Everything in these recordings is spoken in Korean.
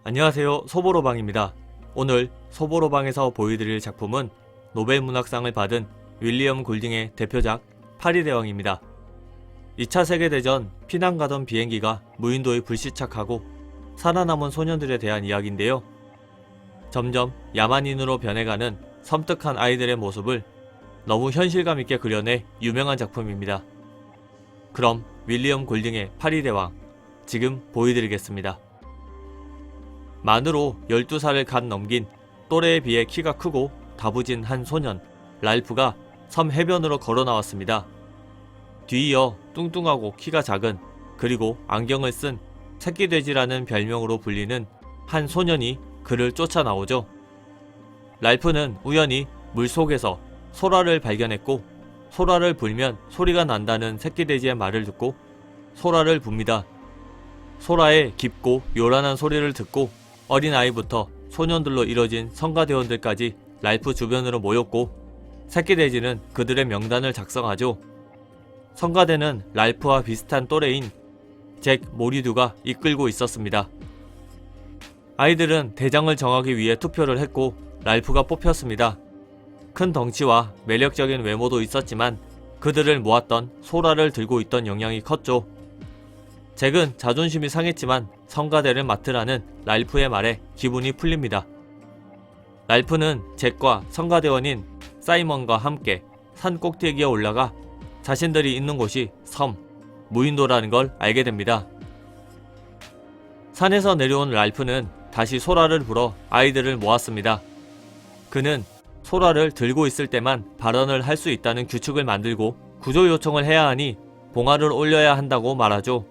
안녕하세요, 소보로방입니다. 오늘 소보로방에서 보여드릴 작품은 노벨문학상을 받은 윌리엄 골딩의 대표작 파리대왕입니다. 2차 세계대전 피난 가던 비행기가 무인도에 불시착하고 살아남은 소년들에 대한 이야기인데요. 점점 야만인으로 변해가는 섬뜩한 아이들의 모습을 너무 현실감 있게 그려내 유명한 작품입니다. 그럼 윌리엄 골딩의 파리대왕 지금 보여드리겠습니다. 만으로 12살을 갓 넘긴 또래에 비해 키가 크고 다부진 한 소년 랄프가 섬 해변으로 걸어 나왔습니다. 뒤이어 뚱뚱하고 키가 작은 그리고 안경을 쓴 새끼돼지라는 별명으로 불리는 한 소년이 그를 쫓아 나오죠. 랄프는 우연히 물속에서 소라를 발견했고 소라를 불면 소리가 난다는 새끼돼지의 말을 듣고 소라를 붑니다. 소라의 깊고 요란한 소리를 듣고 어린아이부터 소년들로 이뤄진 성가대원들까지 랄프 주변으로 모였고 새끼돼지는 그들의 명단을 작성하죠. 성가대는 랄프와 비슷한 또래인 잭 모리두가 이끌고 있었습니다. 아이들은 대장을 정하기 위해 투표를 했고 랄프가 뽑혔습니다. 큰 덩치와 매력적인 외모도 있었지만 그들을 모았던 소라를 들고 있던 영향이 컸죠. 잭은 자존심이 상했지만 성가대를 맡으라는 랄프의 말에 기분이 풀립니다. 랄프는 잭과 성가대원인 사이먼과 함께 산 꼭대기에 올라가 자신들이 있는 곳이 섬, 무인도라는 걸 알게 됩니다. 산에서 내려온 랄프는 다시 소라를 불어 아이들을 모았습니다. 그는 소라를 들고 있을 때만 발언을 할 수 있다는 규칙을 만들고 구조 요청을 해야 하니 봉화를 올려야 한다고 말하죠.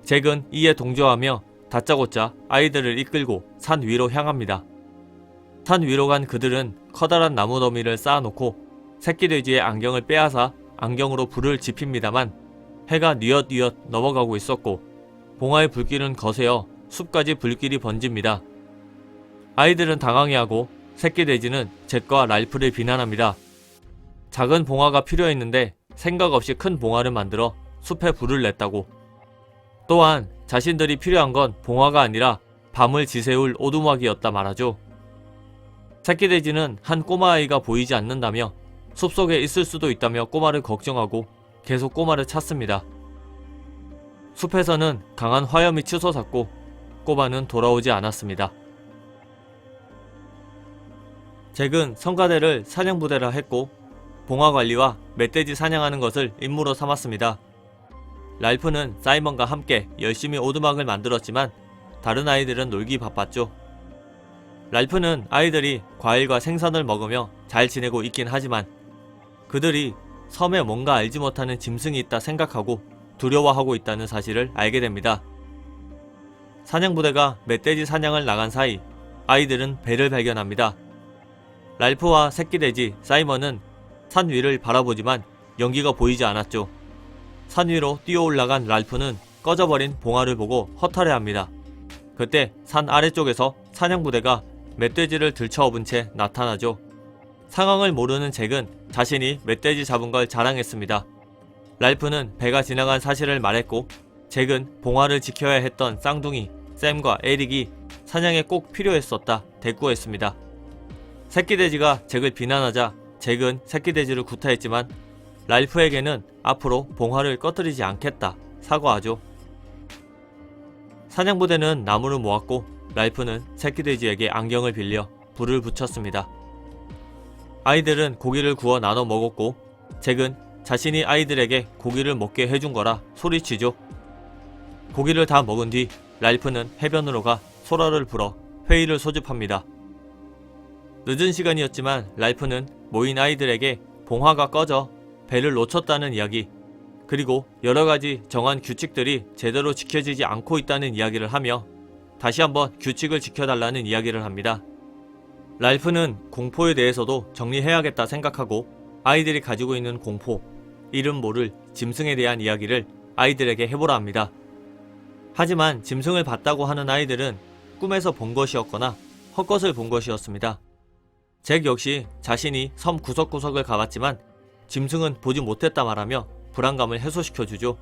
잭은 이에 동조하며 다짜고짜 아이들을 이끌고 산 위로 향합니다. 산 위로 간 그들은 커다란 나무 더미를 쌓아놓고 새끼돼지의 안경을 빼앗아 안경으로 불을 지핍니다만 해가 뉘엿뉘엿 넘어가고 있었고 봉화의 불길은 거세어 숲까지 불길이 번집니다. 아이들은 당황해하고 새끼돼지는 잭과 랄프를 비난합니다. 작은 봉화가 필요했는데 생각 없이 큰 봉화를 만들어 숲에 불을 냈다고. 또한 자신들이 필요한 건 봉화가 아니라 밤을 지새울 오두막이었다 말하죠. 새끼돼지는 한 꼬마아이가 보이지 않는다며 숲속에 있을 수도 있다며 꼬마를 걱정하고 계속 꼬마를 찾습니다. 숲에서는 강한 화염이 치솟았고 꼬마는 돌아오지 않았습니다. 잭은 성가대를 사냥부대라 했고 봉화관리와 멧돼지 사냥하는 것을 임무로 삼았습니다. 랄프는 사이먼과 함께 열심히 오두막을 만들었지만 다른 아이들은 놀기 바빴죠. 랄프는 아이들이 과일과 생선을 먹으며 잘 지내고 있긴 하지만 그들이 섬에 뭔가 알지 못하는 짐승이 있다 생각하고 두려워하고 있다는 사실을 알게 됩니다. 사냥부대가 멧돼지 사냥을 나간 사이 아이들은 배를 발견합니다. 랄프와 새끼돼지 사이먼은 산 위를 바라보지만 연기가 보이지 않았죠. 산 위로 뛰어 올라간 랄프는 꺼져버린 봉화를 보고 허탈해합니다. 그때 산 아래쪽에서 사냥부대가 멧돼지를 들쳐업은 채 나타나죠. 상황을 모르는 잭은 자신이 멧돼지 잡은 걸 자랑했습니다. 랄프는 배가 지나간 사실을 말했고 잭은 봉화를 지켜야 했던 쌍둥이 샘과 에릭이 사냥에 꼭 필요했었다 대꾸했습니다. 새끼돼지가 잭을 비난하자 잭은 새끼돼지를 구타했지만 랄프에게는 앞으로 봉화를 꺼뜨리지 않겠다 사과하죠. 사냥부대는 나무를 모았고 랄프는 새끼돼지에게 안경을 빌려 불을 붙였습니다. 아이들은 고기를 구워 나눠 먹었고 잭은 자신이 아이들에게 고기를 먹게 해준 거라 소리치죠. 고기를 다 먹은 뒤 랄프는 해변으로 가 소라를 불어 회의를 소집합니다. 늦은 시간이었지만 랄프는 모인 아이들에게 봉화가 꺼져 배를 놓쳤다는 이야기 그리고 여러가지 정한 규칙들이 제대로 지켜지지 않고 있다는 이야기를 하며 다시 한번 규칙을 지켜달라는 이야기를 합니다. 랄프는 공포에 대해서도 정리해야겠다 생각하고 아이들이 가지고 있는 공포, 이름 모를 짐승에 대한 이야기를 아이들에게 해보라 합니다. 하지만 짐승을 봤다고 하는 아이들은 꿈에서 본 것이었거나 헛것을 본 것이었습니다. 잭 역시 자신이 섬 구석구석을 가봤지만 짐승은 보지 못했다 말하며 불안감을 해소시켜주죠.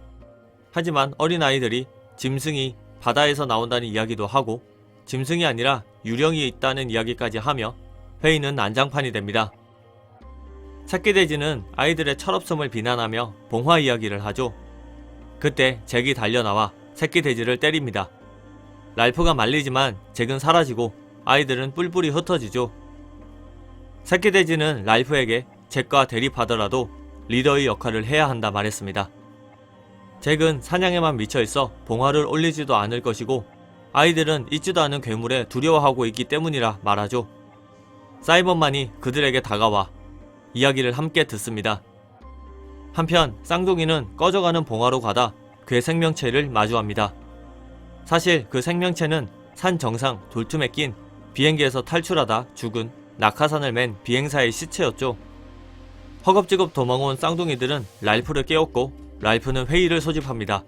하지만 어린아이들이 짐승이 바다에서 나온다는 이야기도 하고 짐승이 아니라 유령이 있다는 이야기까지 하며 회의는 난장판이 됩니다. 새끼돼지는 아이들의 철없음을 비난하며 봉화 이야기를 하죠. 그때 잭이 달려나와 새끼돼지를 때립니다. 랄프가 말리지만 잭은 사라지고 아이들은 뿔뿔이 흩어지죠. 새끼돼지는 랄프에게 잭과 대립하더라도 리더의 역할을 해야 한다 말했습니다. 잭은 사냥에만 미쳐있어 봉화를 올리지도 않을 것이고 아이들은 있지도 않은 괴물에 두려워하고 있기 때문이라 말하죠. 사이먼만이 그들에게 다가와 이야기를 함께 듣습니다. 한편 쌍둥이는 꺼져가는 봉화로 가다 괴 생명체를 마주합니다. 사실 그 생명체는 산 정상 돌틈에 낀 비행기에서 탈출하다 죽은 낙하산을 맨 비행사의 시체였죠. 허겁지겁 도망온 쌍둥이들은 랄프를 깨웠고 랄프는 회의를 소집합니다.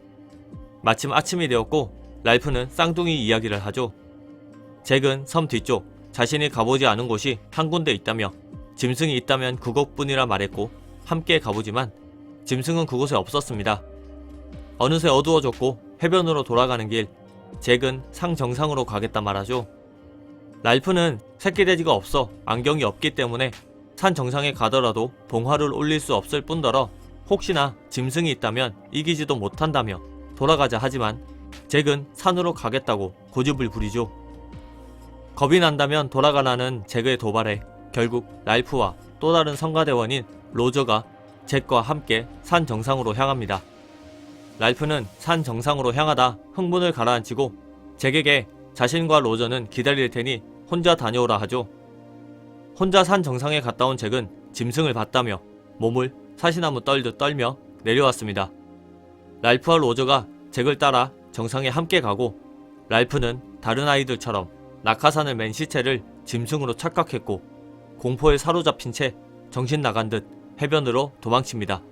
마침 아침이 되었고 랄프는 쌍둥이 이야기를 하죠. 잭은 섬 뒤쪽 자신이 가보지 않은 곳이 한 군데 있다며 짐승이 있다면 그곳뿐이라 말했고 함께 가보지만 짐승은 그곳에 없었습니다. 어느새 어두워졌고 해변으로 돌아가는 길 잭은 상 정상으로 가겠다 말하죠. 랄프는 새끼돼지가 없어 안경이 없기 때문에 산 정상에 가더라도 봉화를 올릴 수 없을 뿐더러 혹시나 짐승이 있다면 이기지도 못한다며 돌아가자 하지만 잭은 산으로 가겠다고 고집을 부리죠. 겁이 난다면 돌아가라는 잭의 도발에 결국 랄프와 또 다른 성가대원인 로저가 잭과 함께 산 정상으로 향합니다. 랄프는 산 정상으로 향하다 흥분을 가라앉히고 잭에게 자신과 로저는 기다릴 테니 혼자 다녀오라 하죠. 혼자 산 정상에 갔다 온 잭은 짐승을 봤다며 몸을 사시나무 떨듯 떨며 내려왔습니다. 랄프와 로저가 잭을 따라 정상에 함께 가고 랄프는 다른 아이들처럼 낙하산을 맨 시체를 짐승으로 착각했고 공포에 사로잡힌 채 정신 나간 듯 해변으로 도망칩니다.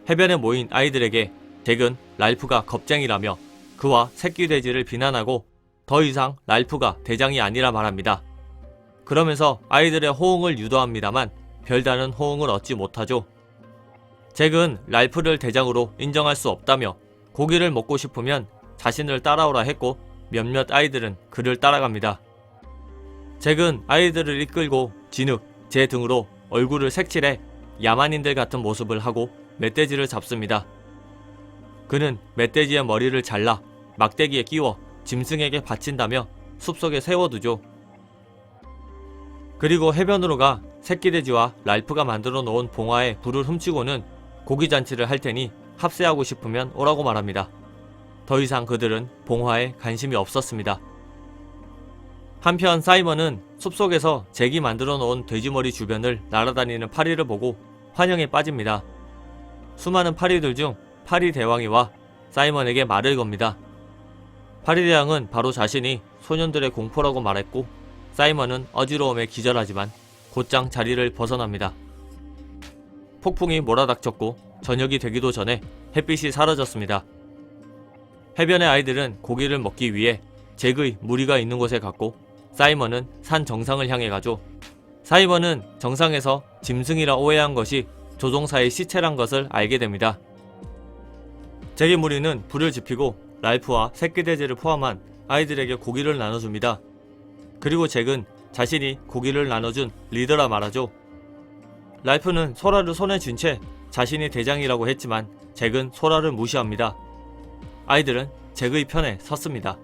해변에 모인 아이들에게 잭은 랄프가 겁쟁이라며 그와 새끼돼지를 비난하고 더 이상 랄프가 대장이 아니라 말합니다. 그러면서 아이들의 호응을 유도합니다만 별다른 호응을 얻지 못하죠. 잭은 랄프를 대장으로 인정할 수 없다며 고기를 먹고 싶으면 자신을 따라오라 했고 몇몇 아이들은 그를 따라갑니다. 잭은 아이들을 이끌고 진흙, 제 등으로 얼굴을 색칠해 야만인들 같은 모습을 하고 멧돼지를 잡습니다. 그는 멧돼지의 머리를 잘라 막대기에 끼워 짐승에게 바친다며 숲속에 세워두죠. 그리고 해변으로 가 새끼돼지와 랄프가 만들어 놓은 봉화에 불을 훔치고는 고기잔치를 할 테니 합세하고 싶으면 오라고 말합니다. 더 이상 그들은 봉화에 관심이 없었습니다. 한편 사이먼은 숲속에서 잭이 만들어 놓은 돼지머리 주변을 날아다니는 파리를 보고 환영에 빠집니다. 수많은 파리들 중 파리 대왕이 와 사이먼에게 말을 겁니다. 파리 대왕은 바로 자신이 소년들의 공포라고 말했고 사이먼은 어지러움에 기절하지만 곧장 자리를 벗어납니다. 폭풍이 몰아닥쳤고 저녁이 되기도 전에 햇빛이 사라졌습니다. 해변의 아이들은 고기를 먹기 위해 잭의 무리가 있는 곳에 갔고 사이먼은 산 정상을 향해 가죠. 사이먼은 정상에서 짐승이라 오해한 것이 조종사의 시체란 것을 알게 됩니다. 잭의 무리는 불을 지피고 랄프와 새끼돼지를 포함한 아이들에게 고기를 나눠줍니다. 그리고 잭은 자신이 고기를 나눠준 리더라 말하죠. 랄프는 소라를 손에 쥔 채 자신이 대장이라고 했지만 잭은 소라를 무시합니다. 아이들은 잭의 편에 섰습니다.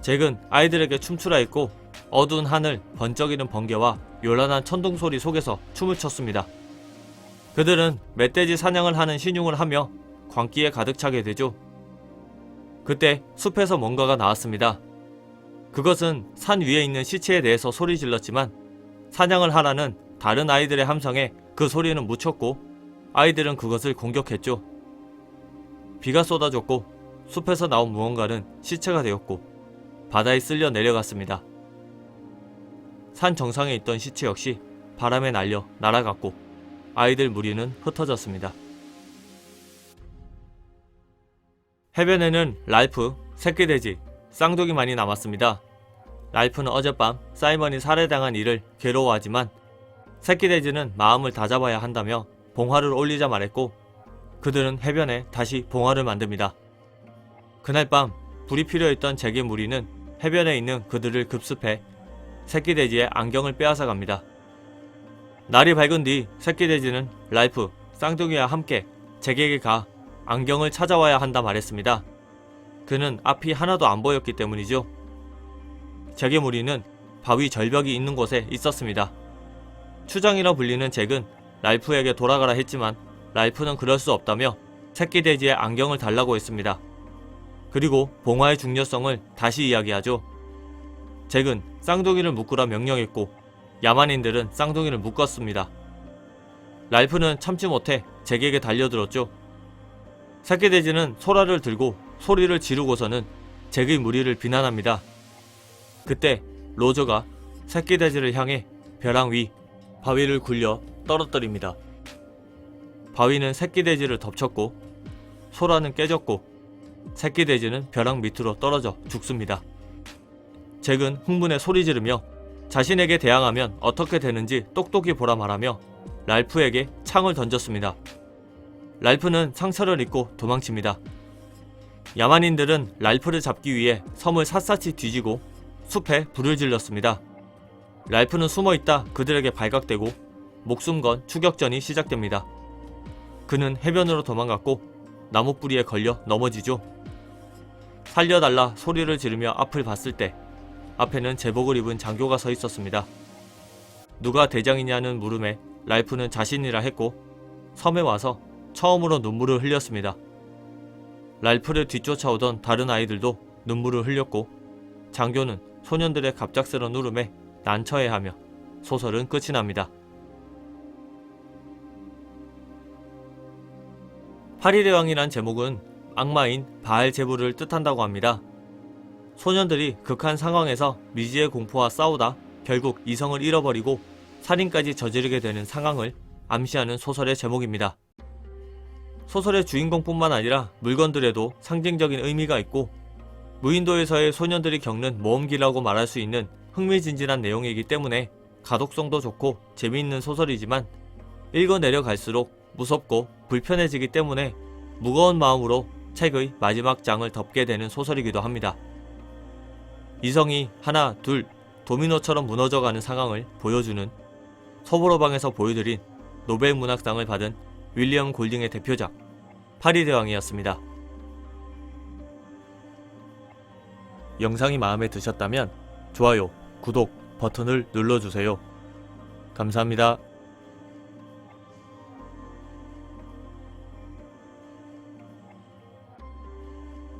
잭은 아이들에게 춤추라 했고 어두운 하늘, 번쩍이는 번개와 요란한 천둥 소리 속에서 춤을 췄습니다. 그들은 멧돼지 사냥을 하는 신용을 하며 광기에 가득 차게 되죠. 그때 숲에서 뭔가가 나왔습니다. 그것은 산 위에 있는 시체에 대해서 소리 질렀지만 사냥을 하라는 다른 아이들의 함성에 그 소리는 묻혔고 아이들은 그것을 공격했죠. 비가 쏟아졌고 숲에서 나온 무언가는 시체가 되었고 바다에 쓸려 내려갔습니다. 산 정상에 있던 시체 역시 바람에 날려 날아갔고 아이들 무리는 흩어졌습니다. 해변에는 랄프, 새끼돼지, 쌍둥이만이 남았습니다. 랄프는 어젯밤 사이먼이 살해당한 일을 괴로워하지만 새끼돼지는 마음을 다잡아야 한다며 봉화를 올리자 말했고 그들은 해변에 다시 봉화를 만듭니다. 그날 밤 불이 필요했던 잭의 무리는 해변에 있는 그들을 급습해 새끼 돼지의 안경을 빼앗아 갑니다. 날이 밝은 뒤 새끼 돼지는 랄프, 쌍둥이와 함께 잭에게 가 안경을 찾아와야 한다 말했습니다. 그는 앞이 하나도 안 보였기 때문이죠. 잭의 무리는 바위 절벽이 있는 곳에 있었습니다. 추장이라 불리는 잭은 랄프에게 돌아가라 했지만 랄프는 그럴 수 없다며 새끼 돼지의 안경을 달라고 했습니다. 그리고 봉화의 중요성을 다시 이야기하죠. 잭은 쌍둥이를 묶으라 명령했고 야만인들은 쌍둥이를 묶었습니다. 랄프는 참지 못해 잭에게 달려들었죠. 새끼 돼지는 소라를 들고 소리를 지르고서는 잭의 무리를 비난합니다. 그때 로저가 새끼 돼지를 향해 벼랑 위 바위를 굴려 떨어뜨립니다. 바위는 새끼 돼지를 덮쳤고 소라는 깨졌고 새끼 돼지는 벼랑 밑으로 떨어져 죽습니다. 잭은 흥분해 소리 지르며 자신에게 대항하면 어떻게 되는지 똑똑히 보라 말하며 랄프에게 창을 던졌습니다. 랄프는 상처를 입고 도망칩니다. 야만인들은 랄프를 잡기 위해 섬을 샅샅이 뒤지고 숲에 불을 질렀습니다. 랄프는 숨어있다 그들에게 발각되고 목숨 건 추격전이 시작됩니다. 그는 해변으로 도망갔고 나무 뿌리에 걸려 넘어지죠. 살려달라 소리를 지르며 앞을 봤을 때 앞에는 제복을 입은 장교가 서 있었습니다. 누가 대장이냐는 물음에 랄프는 자신이라 했고 섬에 와서 처음으로 눈물을 흘렸습니다. 랄프를 뒤쫓아오던 다른 아이들도 눈물을 흘렸고 장교는 소년들의 갑작스런 울음에 난처해하며 소설은 끝이 납니다. 파리대왕이란 제목은 악마인 바알제부를 뜻한다고 합니다. 소년들이 극한 상황에서 미지의 공포와 싸우다 결국 이성을 잃어버리고 살인까지 저지르게 되는 상황을 암시하는 소설의 제목입니다. 소설의 주인공뿐만 아니라 물건들에도 상징적인 의미가 있고 무인도에서의 소년들이 겪는 모험기라고 말할 수 있는 흥미진진한 내용이기 때문에 가독성도 좋고 재미있는 소설이지만 읽어내려갈수록 무섭고 불편해지기 때문에 무거운 마음으로 책의 마지막 장을 덮게 되는 소설이기도 합니다. 이성이 하나 둘 도미노처럼 무너져가는 상황을 보여주는 소보로방에서 보여드린 노벨 문학상을 받은 윌리엄 골딩의 대표작 파리대왕이었습니다. 영상이 마음에 드셨다면 좋아요, 구독 버튼을 눌러주세요. 감사합니다.